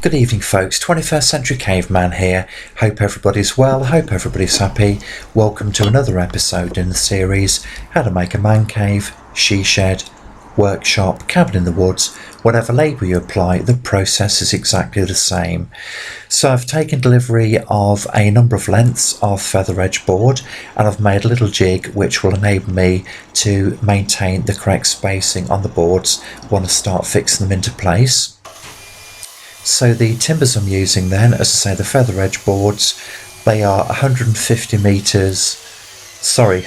Good evening folks, 21st Century Caveman here. Hope everybody's well, hope everybody's happy. Welcome to another episode in the series, How to Make a Man Cave, She Shed, Workshop, Cabin in the Woods. Whatever label you apply, the process is exactly the same. So I've taken delivery of a number of lengths of feather edge board and I've made a little jig which will enable me to maintain the correct spacing on the boards when I start fixing them into place. So the timbers I'm using then, as I say, the feather edge boards, they are 150 metres, sorry,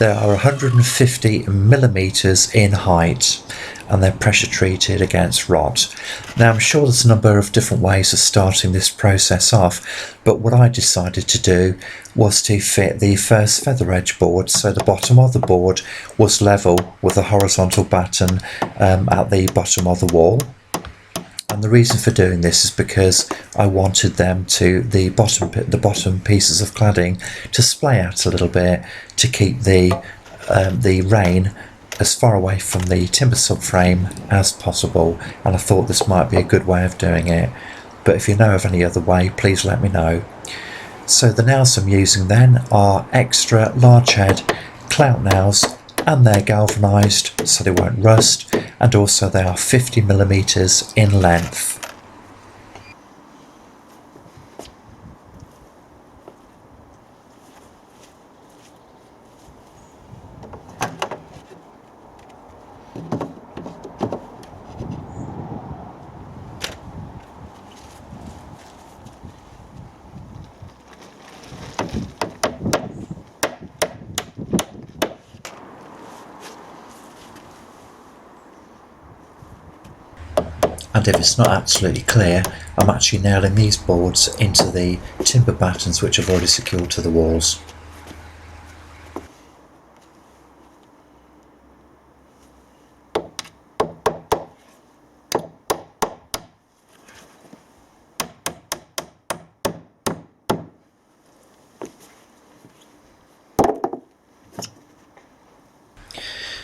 they are 150 millimetres in height and they're pressure treated against rot. Now I'm sure there's a number of different ways of starting this process off, but what I decided to do was to fit the first feather edge board so the bottom of the board was level with a horizontal batten at the bottom of the wall. And the reason for doing this is because I wanted them to, the bottom pieces of cladding to splay out a little bit to keep the rain as far away from the timber subframe as possible, and I thought this might be a good way of doing it, but if you know of any other way, please let me know. So the nails I'm using then are extra large head clout nails, and they're galvanised so they won't rust, and also they are 50 millimetres in length. And if it's not absolutely clear, I'm actually nailing these boards into the timber battens which I've already secured to the walls.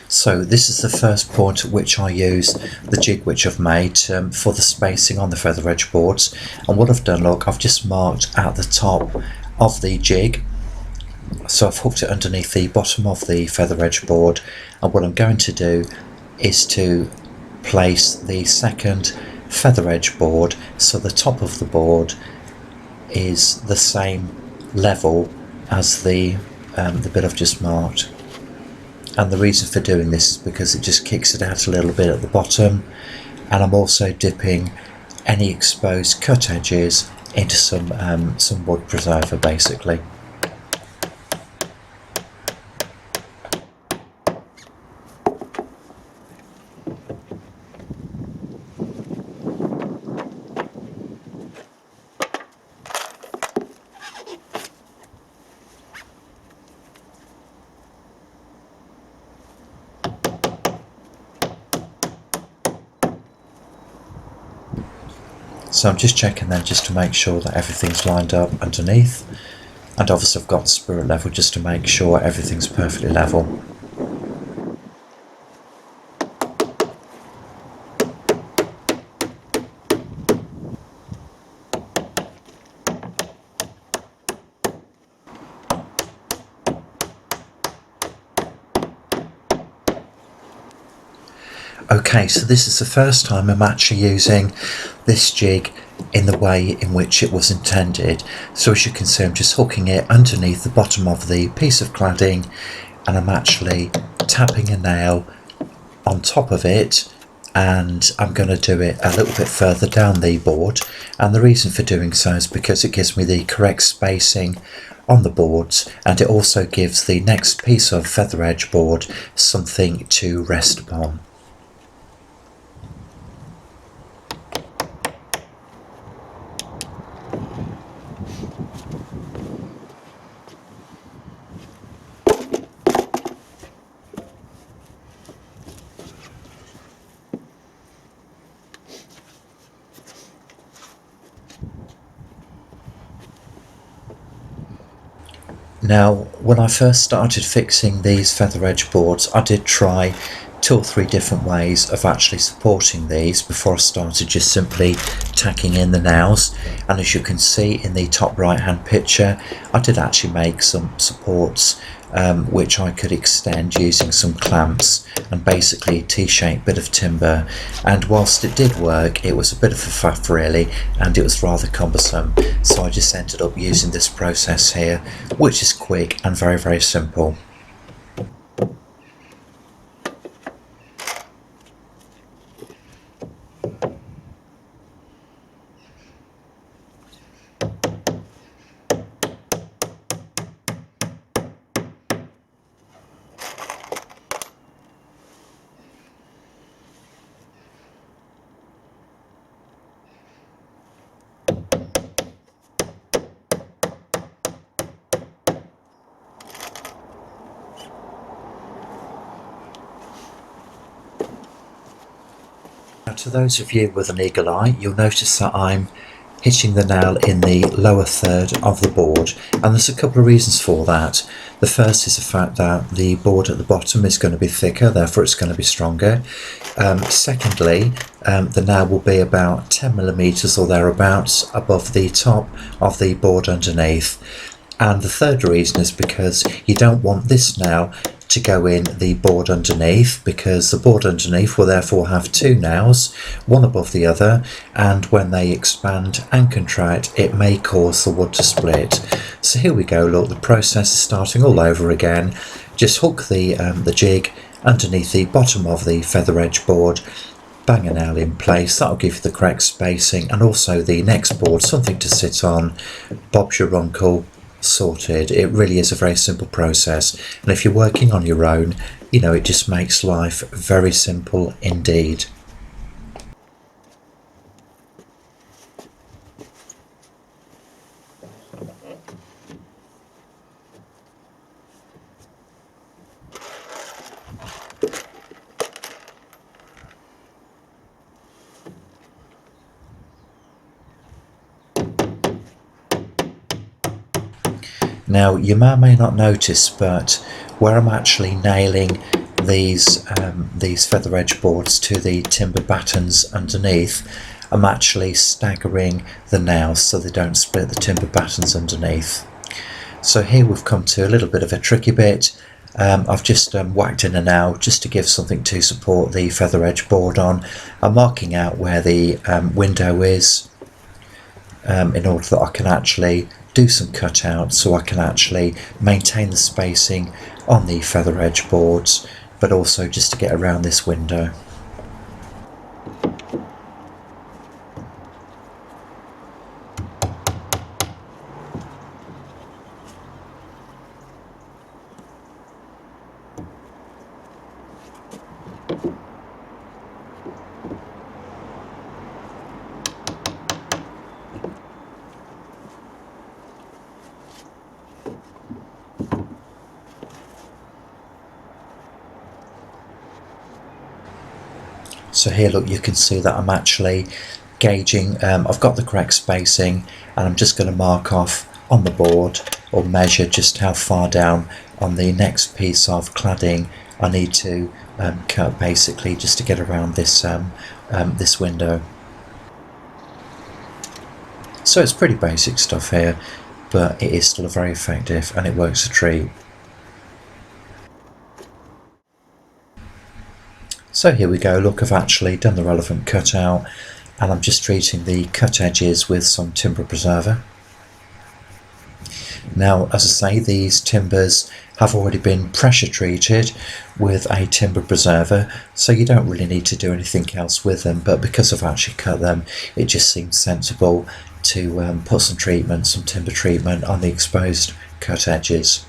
So this is the first point at which I use the jig which I've made for the spacing on the feather edge boards. And what I've done, look, I've just marked at the top of the jig. So I've hooked it underneath the bottom of the feather edge board. And what I'm going to do is to place the second feather edge board so the top of the board is the same level as the bit I've just marked. And the reason for doing this is because it just kicks it out a little bit at the bottom, and I'm also dipping any exposed cut edges into some wood preserver basically. So I'm just checking then just to make sure that everything's lined up underneath, and obviously I've got the spirit level just to make sure everything's perfectly level. Okay, so this is the first time I'm actually using this jig in the way in which it was intended. So as you can see, I'm just hooking it underneath the bottom of the piece of cladding, and I'm actually tapping a nail on top of it, and I'm going to do it a little bit further down the board. And the reason for doing so is because it gives me the correct spacing on the boards, and it also gives the next piece of feather edge board something to rest upon. Now, when I first started fixing these feather edge boards, I did try two or three different ways of actually supporting these before I started just simply tacking in the nails. And as you can see in the top right hand picture, I did actually make some supports which I could extend using some clamps and basically T-shaped bit of timber. And whilst it did work, it was a bit of a faff really, and it was rather cumbersome, so I just ended up using this process here, which is quick and very, very simple. Now, to those of you with an eagle eye, you'll notice that I'm hitching the nail in the lower third of the board, and there's a couple of reasons for that. The first is the fact that the board at the bottom is going to be thicker, therefore it's going to be stronger. Secondly, the nail will be about 10mm or thereabouts above the top of the board underneath. And the third reason is because you don't want this nail to go in the board underneath, because the board underneath will therefore have two nails, one above the other, and when they expand and contract it may cause the wood to split. So here we go, look, the process is starting all over again. Just hook the jig underneath the bottom of the feather edge board, bang a nail in place, that'll give you the correct spacing, and also the next board something to sit on. Bob's your uncle, sorted. It really is a very simple process, and if you're working on your own, you know, it just makes life very simple indeed. Now, you may or may not notice, but where I'm actually nailing these feather edge boards to the timber battens underneath, I'm actually staggering the nails so they don't split the timber battens underneath. So here we've come to a little bit of a tricky bit. I've just whacked in a nail just to give something to support the feather edge board on. I'm marking out where the window is in order that I can actually do some cutout, so I can actually maintain the spacing on the feather edge boards, but also just to get around this window. So here, look, you can see that I'm actually gauging, I've got the correct spacing, and I'm just going to mark off on the board or measure just how far down on the next piece of cladding I need to cut, basically just to get around this this window. So it's pretty basic stuff here, but it is still very effective and it works a treat. So here we go, look, I've actually done the relevant cutout, and I'm just treating the cut edges with some timber preserver. Now, as I say, these timbers have already been pressure treated with a timber preserver, so you don't really need to do anything else with them, but because I've actually cut them, it just seems sensible to put some treatment, some timber treatment on the exposed cut edges.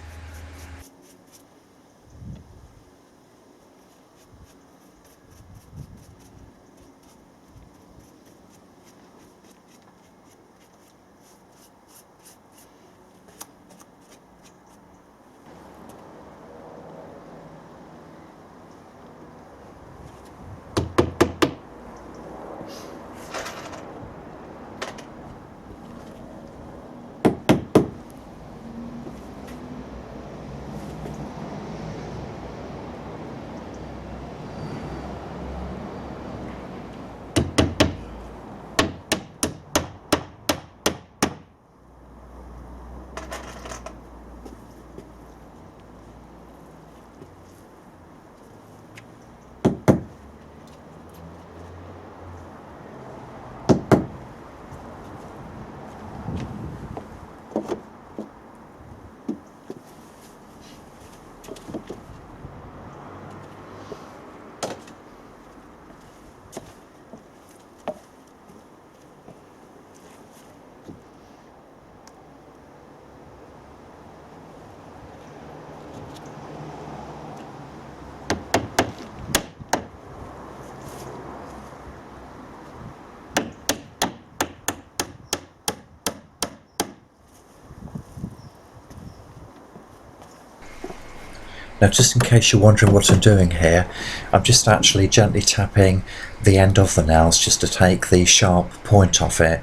Now, just in case you're wondering what I'm doing here, I'm just actually gently tapping the end of the nails just to take the sharp point off it.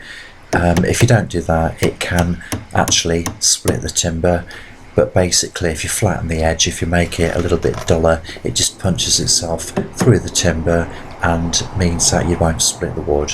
If you don't do that, it can actually split the timber, but basically if you flatten the edge, if you make it a little bit duller, it just punches itself through the timber and means that you won't split the wood.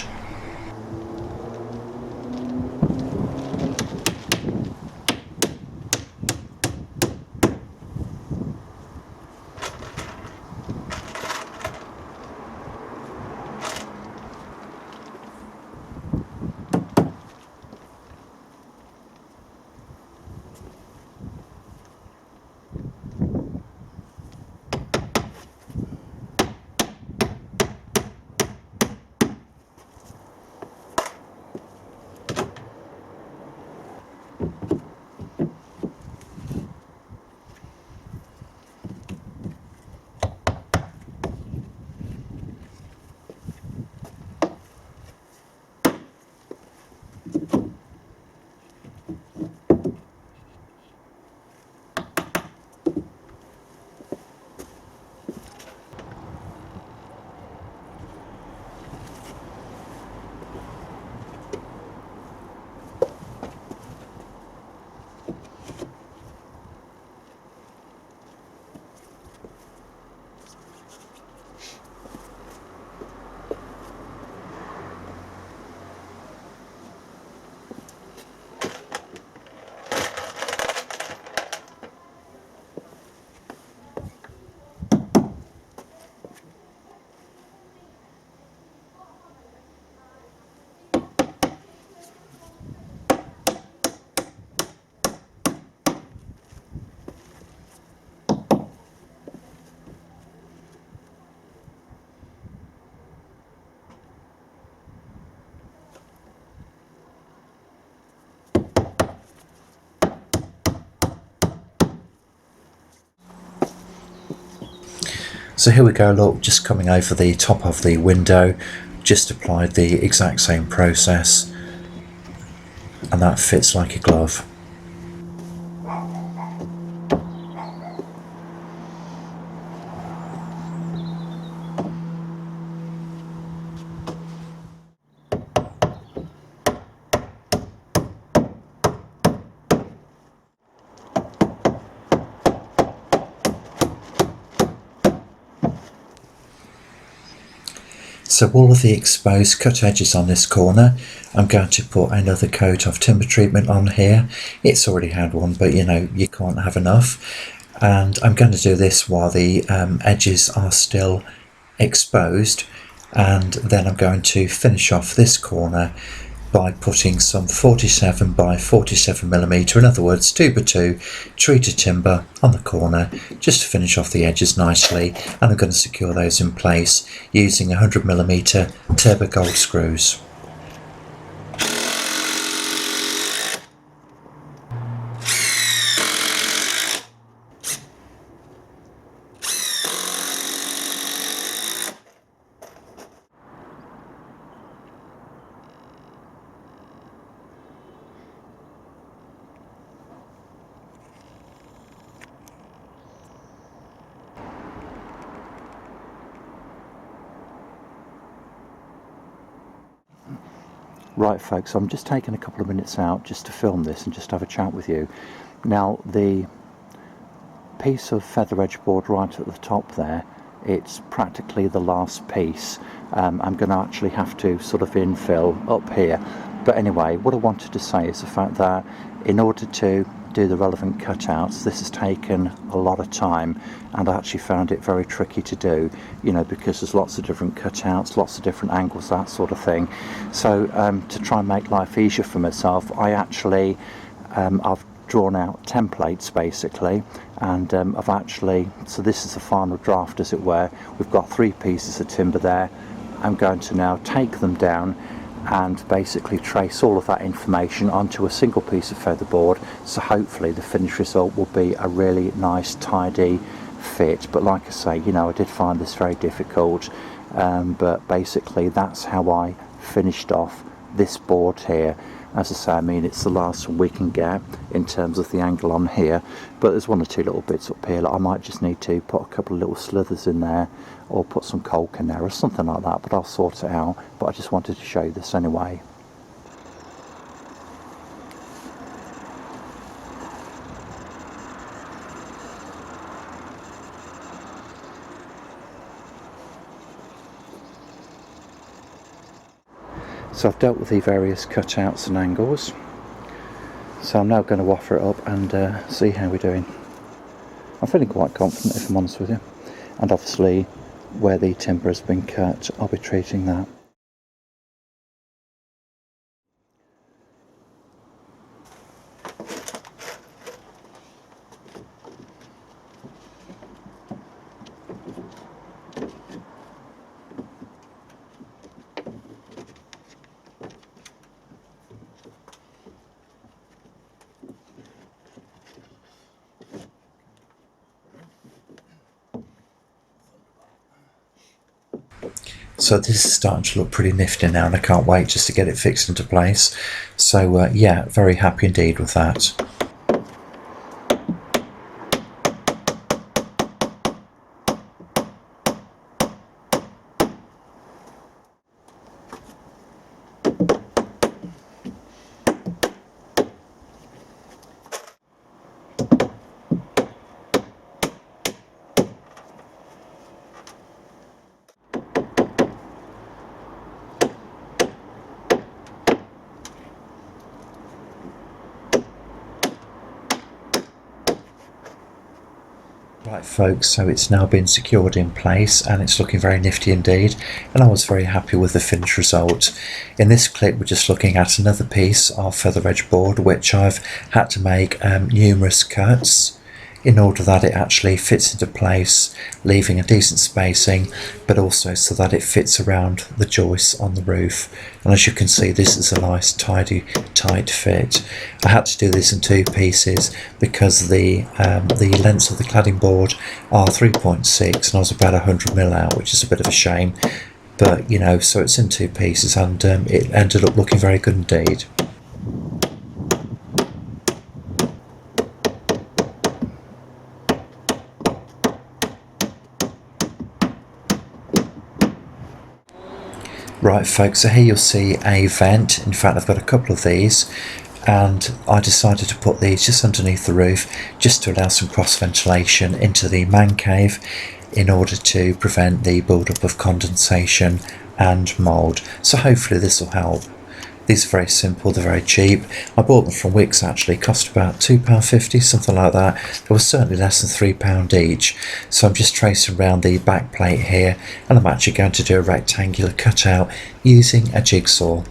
So here we go, look, just coming over the top of the window, just applied the exact same process, and that fits like a glove. So all of the exposed cut edges on this corner, I'm going to put another coat of timber treatment on here. It's already had one, but you know, you can't have enough. And I'm going to do this while the edges are still exposed. And then I'm going to finish off this corner by putting some 47 by 47 millimeter, in other words 2x2 treated timber on the corner, just to finish off the edges nicely, and I'm going to secure those in place using 100 millimeter turbo gold screws. Right folks, I'm just taking a couple of minutes out just to film this and just have a chat with you. Now the piece of feather edge board right at the top there, it's practically the last piece. I'm going to actually have to sort of infill up here, but anyway, what I wanted to say is the fact that in order to do the relevant cutouts, this has taken a lot of time, and I actually found it very tricky to do, you know, because there's lots of different cutouts, lots of different angles, that sort of thing. So to try and make life easier for myself, I actually I've drawn out templates basically, and I've actually, so this is the final draft as it were. We've got 3 pieces of timber there. I'm going to now take them down and basically trace all of that information onto a single piece of featherboard, so hopefully the finished result will be a really nice tidy fit. But like I say, you know, I did find this very difficult, but basically that's how I finished off this board here. As I say, I mean, it's the last one we can get in terms of the angle on here, but there's one or two little bits up here. Like I might just need to put a couple of little slithers in there, or put some caulk in there or something like that, but I'll sort it out. But I just wanted to show you this anyway. So I've dealt with the various cutouts and angles, so I'm now going to offer it up and see how we're doing. I'm feeling quite confident, if I'm honest with you, and obviously where the timber has been cut, I'll be treating that. So this is starting to look pretty nifty now, and I can't wait just to get it fixed into place. So yeah, very happy indeed with that. Right folks, so it's now been secured in place and it's looking very nifty indeed, and I was very happy with the finished result. In this clip we're just looking at another piece of feather edge board which I've had to make numerous cuts in order that it actually fits into place, leaving a decent spacing, but also so that it fits around the joists on the roof. And as you can see, this is a nice tidy tight fit. I had to do this in two pieces because the lengths of the cladding board are 3.6 and I was about 100mm out, which is a bit of a shame, but you know, so it's in two pieces, and it ended up looking very good indeed. Right folks, so here you'll see a vent. In fact, I've got a couple of these, and I decided to put these just underneath the roof just to allow some cross ventilation into the man cave in order to prevent the build-up of condensation and mould. So hopefully this will help. These are very simple, they're very cheap. I bought them from Wickes actually, cost about £2.50, something like that. They were certainly less than £3 each. So I'm just tracing around the back plate here, and I'm actually going to do a rectangular cutout using a jigsaw.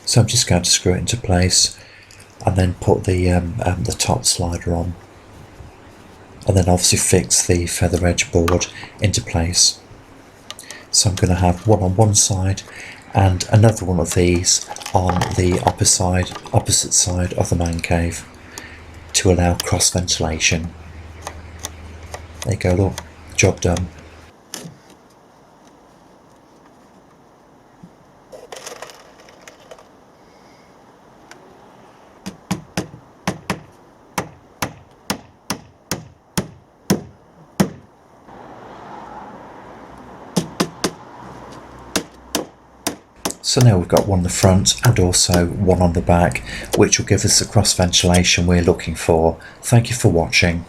So I'm just going to screw it into place and then put the top slider on, and then obviously fix the feather edge board into place. So I'm going to have one on one side and another one of these on the opposite side of the man cave to allow cross ventilation. There you go, look, job done. So now we've got one on the front and also one on the back, which will give us the cross ventilation we're looking for. Thank you for watching.